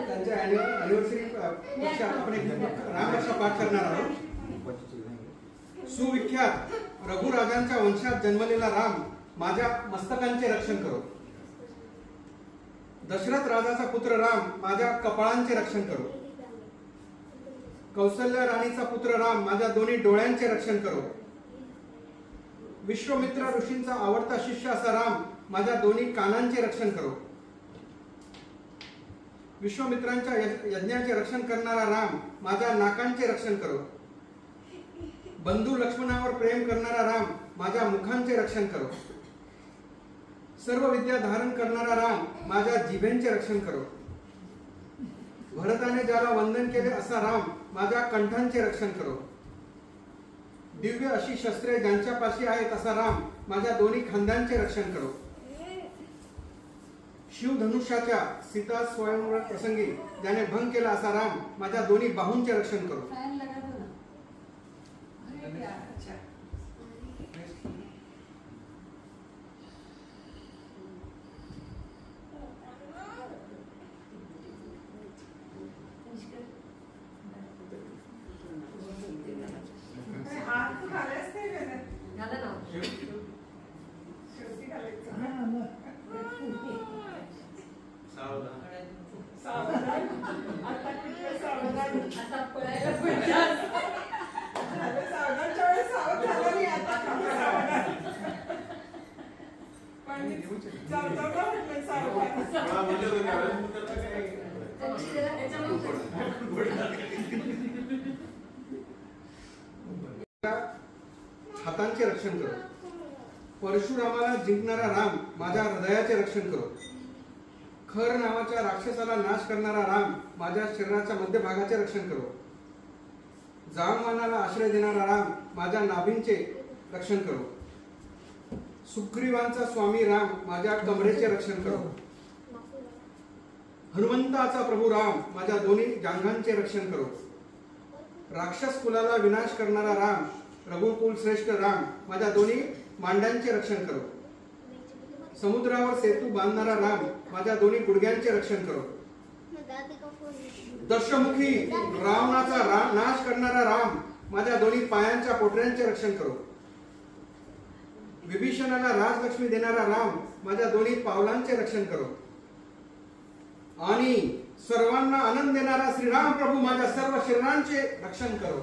त्यांच्या अॅनिव्हर्सरी आपण एक रामरक्षा पाठ करणार आहोत. सुविख्यात रघुराजांच्या वंशात जन्मलेला राम माझ्या मस्तकांचे रक्षण करो. दशरथ राजाचा पुत्र राम माझ्या कपाळांचे रक्षण करो. कौसल्य राणीचा पुत्र राम माझ्या दोन्ही डोळ्यांचे रक्षण करो. विश्वामित्र ऋषींचा आवडता शिष्य असा राम माझ्या दोन्ही कानांचे रक्षण करो. विश्वामित्रांच्या यज्ञाचे रक्षण करणारा राम माझ्या नाकांचे रक्षण करो. बंधू लक्ष्मणावर प्रेम करणारा राम माझ्या मुखांचे रक्षण करो. सर्व विद्या धारण करणारा राम माझ्या जिभेंचे रक्षण करो. भरताने ज्याला वंदन केले असा राम माझ्या कंठांचे रक्षण करो. दिव्य अशी शस्त्रे ज्यांच्यापाशी आहेत असा राम माझ्या दोन्ही खांद्यांचे रक्षण करो. शिवधनुष्याच्या सीता स्वयंवर प्रसंगी ज्याने भंग केला असा राम माझ्या दोन्ही बाहूंचे रक्षण करो. हातांचे रक्षण करो. परशुरामाला जिंकणारा राम माझ्या हृदयाचे रक्षण करो. खर नावाच्या राक्षसाला नाश करणारा राम माझ्या शरीराच्या मध्यभागाचे रक्षण करो. जामवानाला आश्रय देणारा राम माझ्या नाभींचे रक्षण करो. सुग्रीवांचा स्वामी राम माझ्या कमरेचे रक्षण करो. हनुमंताचा प्रभू राम माझ्या दोन्ही जांघांचे रक्षण करो. राक्षस कुलाला विनाश करणारा राम रघुकुल श्रेष्ठ राम माझ्या दोन्ही मांड्यांचे रक्षण करो. समुद्रावर सेतू बांधणारा राम माझ्या दोन्ही गुडघ्यांचे रक्षण करो. दशमुखी रावणाचा नाश करणारा राम माझ्या दोन्ही पायांच्या पोटऱ्यांचे रक्षण करो. विभीषणाला राजलक्ष्मी देणारा राम माझ्या दोन्ही पावलांचे रक्षण करो. आणि सर्वांना आनंद देणारा श्रीराम प्रभू माझ्या सर्व शरीरांचे रक्षण करो.